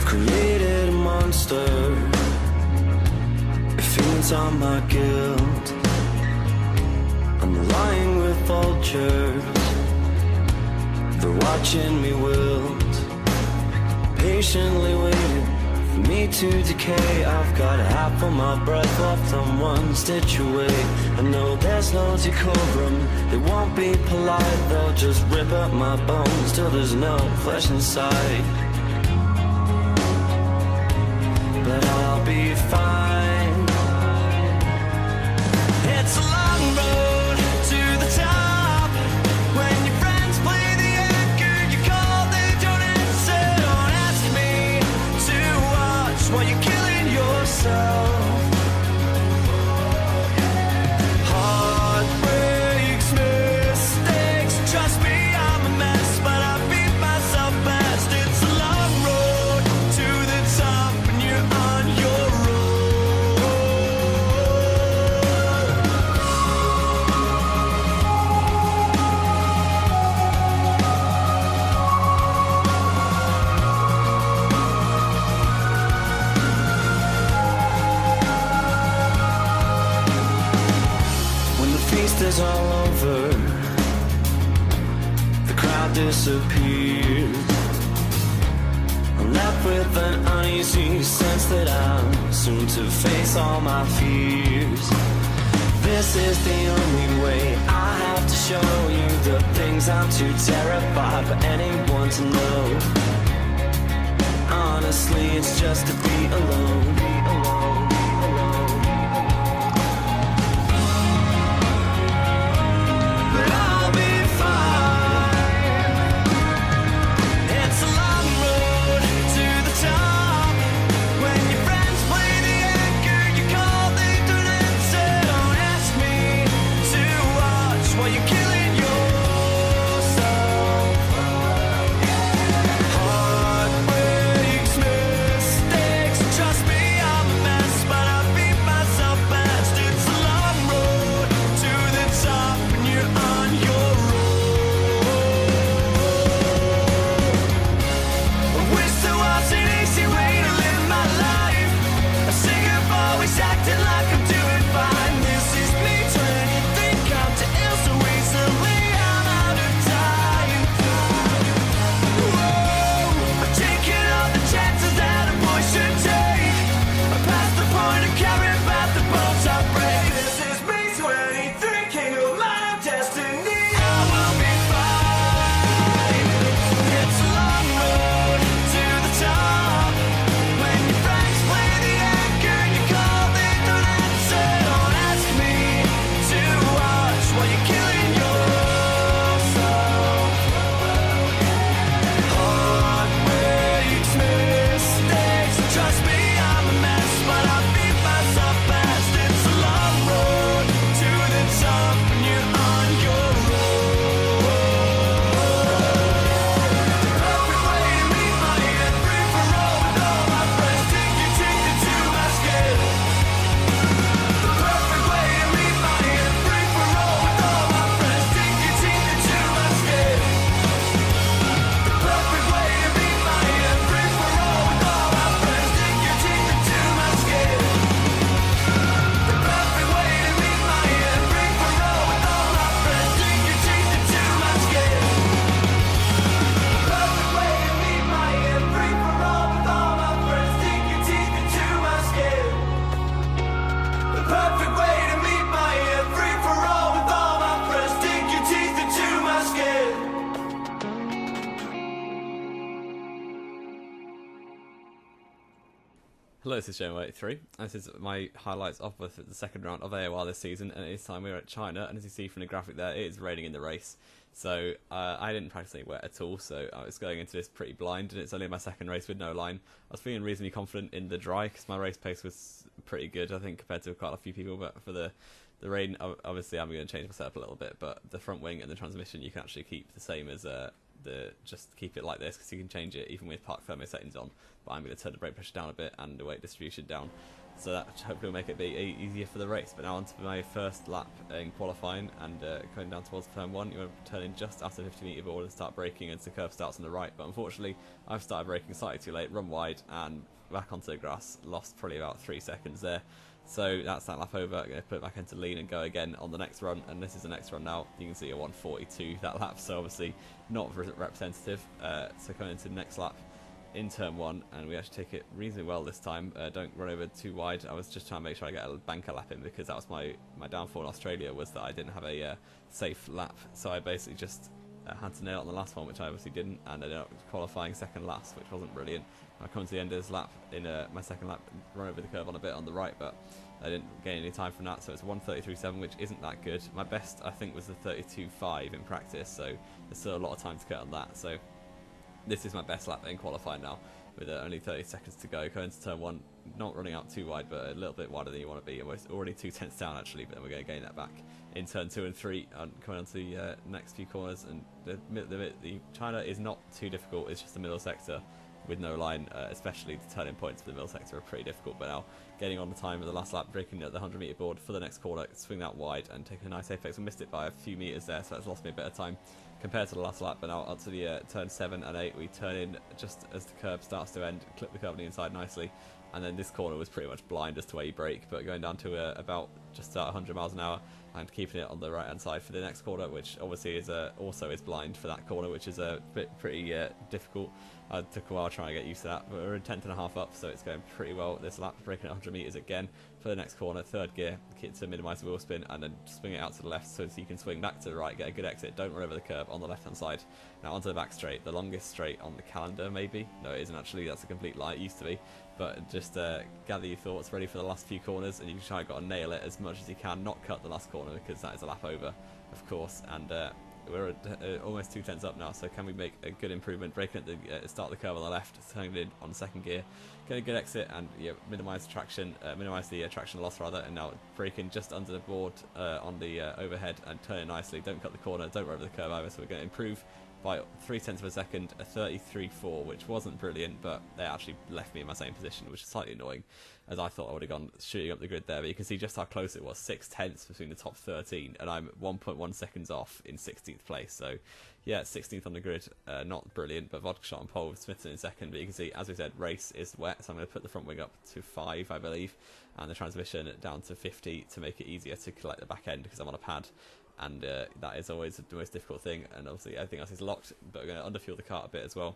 created a monster. It feeds on my guilt. I'm lying with vultures. They're watching me wilt, patiently waiting for me to decay. I've got half of my breath left on one stitch away. I know there's no decorum. They won't be polite. They'll just rip up my bones till there's no flesh inside. But I'll be fine. It's a long road to the top. When your friends play the anchor you call, they don't answer. Don't ask me to watch while you're killing yourself. Heartbreaks, mistakes, trust me, I'm a mess, but I beat myself best. It's a long road to the top when you're on your is all over, the crowd disappears. I'm left with an uneasy sense that I'm soon to face all my fears. This is the only way. I have to show you the things I'm too terrified for anyone to know. Honestly, it's just to be alone, be alone, be alone. But I'll be fine. It's a long road to the top. When your friends play the anchor you call, they don't answer. Don't ask me to watch while you're killing yourself. Heartbreaks, mistakes, trust me, I'm a mess, but I beat myself best. It's a long road to the top when you're on your own. I wish there was an easy way to live my life. I'm sick of always acting like I'm doing fine. This is me trying to think I'm too ill so easily. I'm out of time. Whoa, I'm taking all the chances that a boy should take. I'm past the point of caring about the bones I break. This is me 23, king of my own destiny. I will be fine. It's a long road to the top. When your friends play the anchor you call, they don't answer. Don't ask me to watch while you're killing yourself. Heartbreaks, mistakes, trust me, I'm a mess, but I beat myself best. It's a long road to the top when you're on your perfect way to meet my end, free for all with all my friends. Take you to my skin. The perfect way to meet my end, free for all with all my friends. Take you to my skin. The perfect way to meet my end, free for all with all my friends. Take your teeth into my skin. The perfect way to meet my end, free for all with all my friends. Take your teeth into my skin. The perfect way to meet my end, free for all with all my friends. Take your teeth into my skin. The perfect way to meet my end, free for all with all my friends. Take your teeth into my skin. Hello, this is Joe83. This is my highlights of the second round of AOR this season, and it's time we're at China, and as you see from the graphic there, it is raining in the race. So I didn't practice any wet at all, so I was going into this pretty blind, and it's only my second race with no line. I was feeling reasonably confident in the dry, because my race pace was pretty good, I think, compared to quite a few people, but for the rain, obviously I'm going to change my setup a little bit, but the front wing and the transmission you can actually keep the same as the just keep it like this, because you can change it even with park thermo settings on. But I'm going to turn the brake pressure down a bit and the weight distribution down, so that hopefully will make it be easier for the race. But now onto my first lap in qualifying, and going down towards turn 1, you want to turn in just after the 50 metre board and start braking as the curve starts on the right. But unfortunately, I've started braking slightly too late, run wide and back onto the grass, lost probably about 3 seconds there. So that's that lap over. I'm going to put it back into lean and go again on the next run, and this is the next run now. You can see a 142 that lap, so obviously not representative. So coming into the next lap in turn 1, and we actually take it reasonably well this time. Don't run over too wide. I was just trying to make sure I get a banker lap in, because that was my downfall in Australia, was that I didn't have a safe lap. So I basically just had to nail it on the last one, which I obviously didn't, and ended up qualifying second last, which wasn't brilliant. I come to the end of this lap in my second lap, run over the curve on a bit on the right, but I didn't gain any time from that, so it's 1:33.7, which isn't that good. My best, I think, was the 32.5 in practice, so there's still a lot of time to cut on that. So this is my best lap in qualifying now, with only 30 seconds to go. Going to turn 1, not running out too wide, but a little bit wider than you want to be. Almost already 2/10 down actually, but then we're going to gain that back in turn 2 and 3, and coming on to the next few corners. And the China is not too difficult. It's just the middle sector with no line, especially the turning points for the middle sector are pretty difficult. But now getting on the time of the last lap, braking at the 100 metre board for the next corner, swing that wide and take a nice apex. I missed it by a few metres there, so that's lost me a bit of time compared to the last lap. But now up to the turn 7 and 8, we turn in just as the curve starts to end, clip the curve on the inside nicely, and then this corner was pretty much blind as to where you brake, but going down to about just 100 miles an hour and keeping it on the right hand side for the next corner, which obviously is also is blind for that corner, which is a bit pretty difficult. It took a while trying to get used to that, but we're in 10th and a half up, so it's going pretty well this lap. Braking at 100 metres again for the next corner, third gear, to minimise the wheel spin, and then swing it out to the left so you can swing back to the right, get a good exit, don't run over the curve on the left hand side. Now onto the back straight, the longest straight on the calendar maybe. No, it isn't actually, that's a complete lie, it used to be. But just gather your thoughts, ready for the last few corners, and you try got to nail it as much as you can, not cut the last corner, because that is a lap over, of course. And we're almost 2/10 up now, so can we make a good improvement? Braking at the start of the curve on the left, turning in on second gear, get a good exit, and minimise traction, minimise the traction loss rather, and now braking just under the board on the overhead and turning nicely. Don't cut the corner, don't run over the curve either, so we're going to improve by 0.3 of a second, a 33.4, which wasn't brilliant, but they actually left me in my same position, which is slightly annoying, as I thought I would have gone shooting up the grid there. But you can see just how close it was, 0.6 between the top 13, and I'm 1.1 seconds off in 16th place. So yeah, 16th on the grid, not brilliant, but Vodka shot on pole with Smithson in second. But you can see, as we said, race is wet, so I'm going to put the front wing up to 5, I believe, and the transmission down to 50 to make it easier to collect the back end, because I'm on a pad. And that is always the most difficult thing, and obviously everything else is locked, but we're going to underfuel the car a bit as well.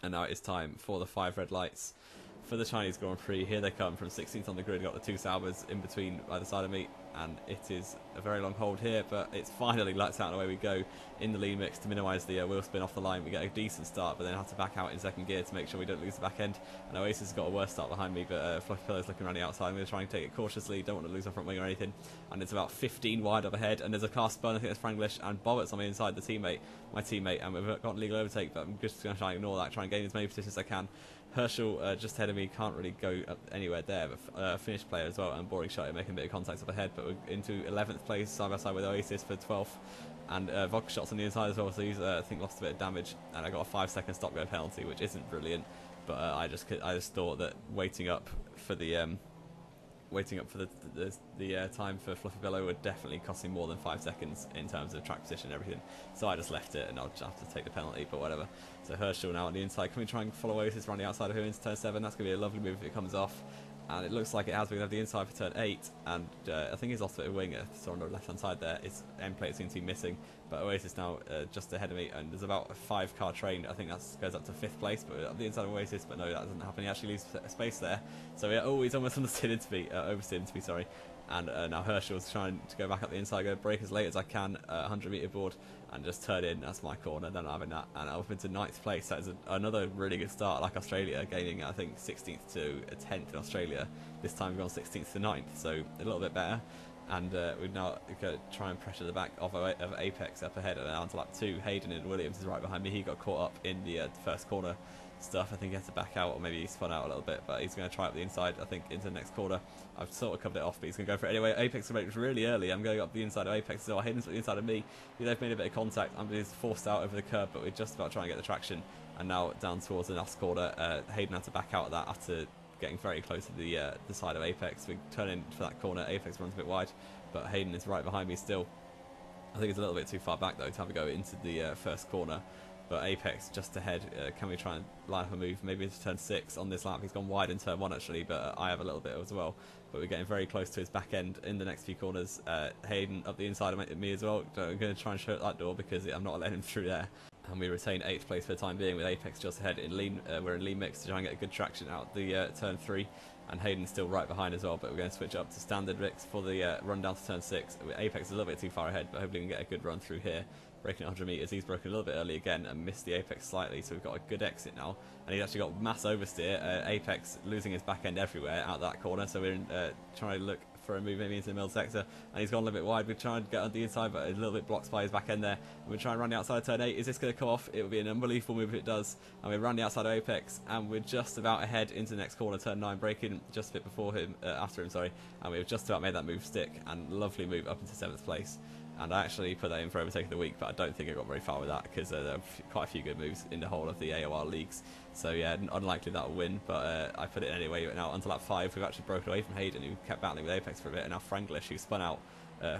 And now it is time for the 5 red lights for the Chinese Grand Prix. Here they come from 16th on the grid, got the 2 Saubers in between either side of me, and it is a very long hold here, but it's finally lights out and away we go in the lean mix to minimise the wheel spin off the line. We get a decent start, but then have to back out in second gear to make sure we don't lose the back end. And Oasis has got a worse start behind me, but Fluffy Pillow's looking around the outside. I'm going to try and take it cautiously, don't want to lose my front wing or anything. And it's about 15 wide up ahead, and there's a car spun, I think that's Franglish, and Bobbitt's on the inside, my teammate, and we've got legal overtake, but I'm just going to try and ignore that, try and gain as many positions as I can. Herschel just ahead of me, can't really go up anywhere there, but Finnish player as well, and Boring Shot making a bit of contact up ahead, but we're into 11th place side by side with Oasis for 12th, and Vodka Shot's on the inside as well, so he's I think lost a bit of damage, and I got a 5-second stop go penalty, which isn't brilliant, but I just thought that waiting up for the time for Fluffy Bellow would definitely cost me more than 5 seconds in terms of track position and everything. So I just left it, and I'll just have to take the penalty, but whatever. So Herschel now on the inside. Can we try and follow Oasis around the outside of him into turn 7? That's going to be a lovely move if it comes off. And it looks like it has. We're going to have the inside for turn 8, and I think he's lost a bit of wing. So on the left-hand side there, his end plate seems to be missing. But Oasis now just ahead of me, and there's about a 5-car train. I think that goes up to 5th place, but up the inside of Oasis. But no, that doesn't happen. He actually loses space there. So yeah, he's almost oversteered into me, sorry. And now Herschel's trying to go back up the inside, go brake as late as I can, 100 metre board, and just turn in. That's my corner, then I'm having that, and up into 9th place. That is another really good start, like Australia, gaining I think 16th to 10th in Australia. This time we've gone 16th to 9th, so a little bit better. And we've now got to try and pressure the back of Apex up ahead, and on to lap 2. Hayden and Williams is right behind me. He got caught up in the first corner, stuff. I think he had to back out, or maybe he spun out a little bit, but he's going to try up the inside, I think, into the next corner. I've sort of covered it off, but he's going to go for it anyway. Apex was really early. I'm going up the inside of Apex, so Hayden's up the inside of me. They've made a bit of contact. I'm being forced out over the curb, but we're just about trying to get the traction. And now down towards the last corner, Hayden had to back out of that after getting very close to the side of Apex. We turn in for that corner. Apex runs a bit wide, but Hayden is right behind me still. I think it's a little bit too far back though to have a go into the first corner. But Apex just ahead. Can we try and line up a move? Maybe into turn 6 on this lap. He's gone wide in turn 1 actually, but I have a little bit as well. But we're getting very close to his back end in the next few corners. Hayden up the inside of me as well. I'm going to try and shut that door because I'm not letting him through there. And we retain 8th place for the time being with Apex just ahead in lean. We're in lean mix to try and get a good traction out the turn 3. And Hayden's still right behind as well, but we're going to switch up to standard mix for the run down to turn 6. Apex is a little bit too far ahead, but hopefully we can get a good run through here. Breaking 100 metres, he's broken a little bit early again and missed the Apex slightly, so we've got a good exit now. And he's actually got mass oversteer, Apex losing his back end everywhere out that corner, so we're trying to look for a move maybe into the middle sector, and he's gone a little bit wide. We're trying to get on the inside, but a little bit blocked by his back end there. And we're trying to run the outside of turn 8. Is this going to come off? It would be an unbelievable move if it does. And we're running the outside of Apex, and we're just about ahead into the next corner, turn 9, breaking just a bit before him, after him, sorry. And we've just about made that move stick, and lovely move up into 7th place. And I actually put that in for overtake of the week, but I don't think I got very far with that because there are quite a few good moves in the whole of the AOR leagues. So yeah, unlikely that will win, but I put it in anyway. Now onto lap 5, we've actually broken away from Hayden, who kept battling with Apex for a bit, and now Franglish, who spun out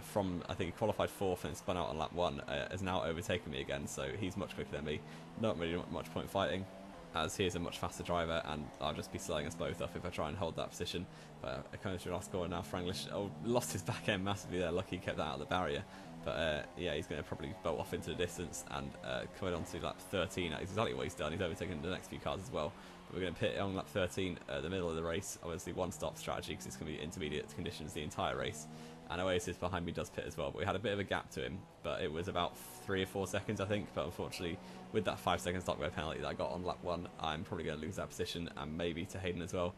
from, I think he qualified 4th and spun out on lap 1, has now overtaken me again, so he's much quicker than me. Not really much point fighting, as he is a much faster driver, and I'll just be slowing us both up if I try and hold that position. But coming through last corner now, Franglish lost his back end massively there. Lucky he kept that out of the barrier. But yeah, he's going to probably bolt off into the distance and coming on to lap 13. That's exactly what he's done. He's overtaken the next few cars as well. But we're going to pit on lap 13, the middle of the race. Obviously, one-stop strategy because it's going to be intermediate conditions the entire race. And Oasis behind me does pit as well. But we had a bit of a gap to him, but it was about 3 or 4 seconds, I think. But unfortunately, with that 5-second stop-go penalty that I got on lap 1, I'm probably going to lose that position, and maybe to Hayden as well.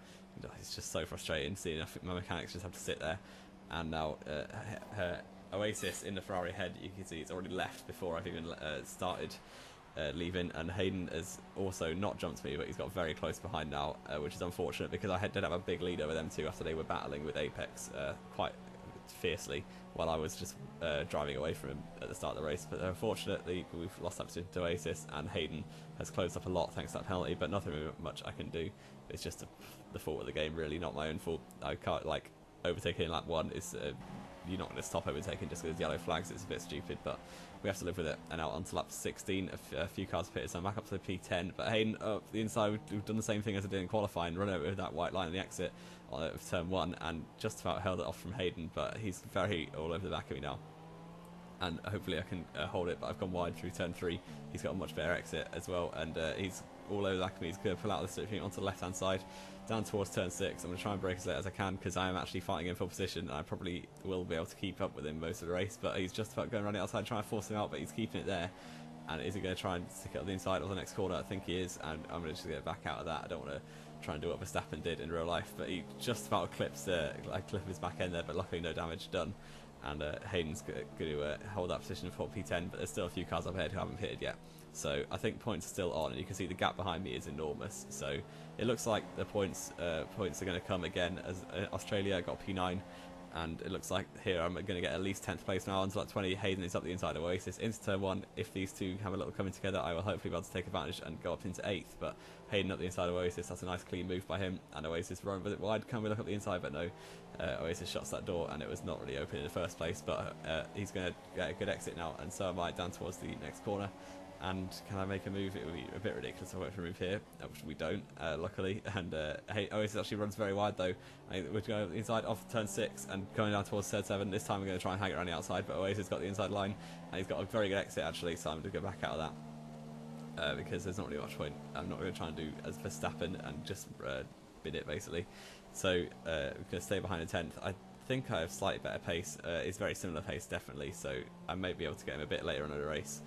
It's just so frustrating seeing my mechanics just have to sit there. And now Oasis in the Ferrari head, you can see it's already left before I've even started leaving, and Hayden has also not jumped me, but he's got very close behind now, which is unfortunate because I did have a big lead over them two after they were battling with Apex quite fiercely while I was just driving away from him at the start of the race. But unfortunately we've lost that position to Oasis, and Hayden has closed up a lot thanks to that penalty, but nothing much I can do. It's just the fault of the game really, not my own fault. I can't, like, overtaking in lap 1 is you're not going to stop overtaking just because yellow flags. It's a bit stupid, but we have to live with it. And now on to lap 16, a few cars pitted, so I'm back up to the P10. But Hayden up the inside, we've done the same thing as I did in qualifying, run over that white line on the exit of turn 1, and just about held it off from Hayden, but he's very all over the back of me now. And hopefully I can hold it, but I've gone wide through turn 3. He's got a much better exit as well, and he's all over the back of me. He's going to pull out the switching onto the left-hand side, down towards turn 6. I'm going to try and brake as late as I can because I am actually fighting in full position, and I probably will be able to keep up with him most of the race, but he's just about going around the outside trying to force him out, but he's keeping it there. And is he going to try and stick it up the inside of the next corner? I think he is, and I'm going to just get back out of that. I don't want to try and do what Verstappen did in real life, but he just about clips clip his back end there, but luckily no damage done. And Hayden's going to hold that position for P10, but there's still a few cars up ahead who haven't pitted yet. So I think points are still on, and you can see the gap behind me is enormous. So it looks like the points are going to come again, as Australia got P9, and it looks like here I'm going to get at least 10th place now until like 20. Hayden is up the inside of Oasis into turn 1. If these two have a little coming together, I will hopefully be able to take advantage and go up into 8th. But Hayden up the inside of Oasis, that's a nice clean move by him, and Oasis run with it wide. Can we look up the inside? But no, Oasis shuts that door, and it was not really open in the first place. But he's going to get a good exit now, and so am I down towards the next corner. And can I make a move? It would be a bit ridiculous if I went for a move here, which we don't, luckily. And Oasis actually runs very wide though. We're going inside off turn 6 and going down towards turn 7. This time we're going to try and hang it around the outside, but Oasis got the inside line, and he's got a very good exit actually, so I'm going to go back out of that. Because there's not really much point. I'm not going to try and do as Verstappen and just bid it basically. So we're going to stay behind the 10th. I think I have slightly better pace. It's very similar pace definitely, so I may be able to get him a bit later on in the race.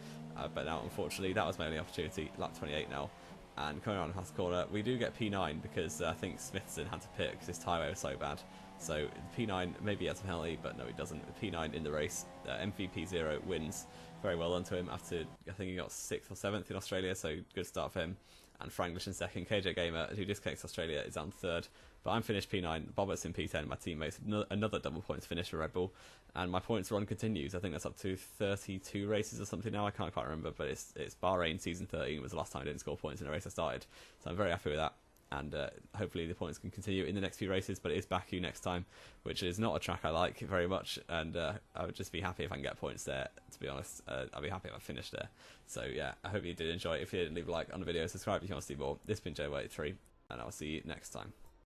But now unfortunately that was my only opportunity. Lap 28 now, and coming around the last corner we do get P9 because I think Smithson had to pit because his tyre was so bad. So P9, maybe he has a penalty, but no he doesn't. P9 in the race. MVP0 wins. Very well done to him after, I think he got 6th or 7th in Australia, so good start for him. and Franglish in second. KJ Gamer, who disconnects Australia, is on third. But I'm finished P9, Bobbert's in P10, my teammates another double points finish for Red Bull, and my points run continues. I think that's up to 32 races or something now, I can't quite remember, but it's Bahrain season 13 was the last time I didn't score points in a race I started, so I'm very happy with that. And hopefully the points can continue in the next few races, but it is Baku next time, which is not a track I like very much, and I would just be happy if I can get points there, to be honest. I'd be happy if I finished there. So yeah, I hope you did enjoy it. If you did, leave a like on the video, subscribe if you want to see more. This has been J83, and I'll see you next time.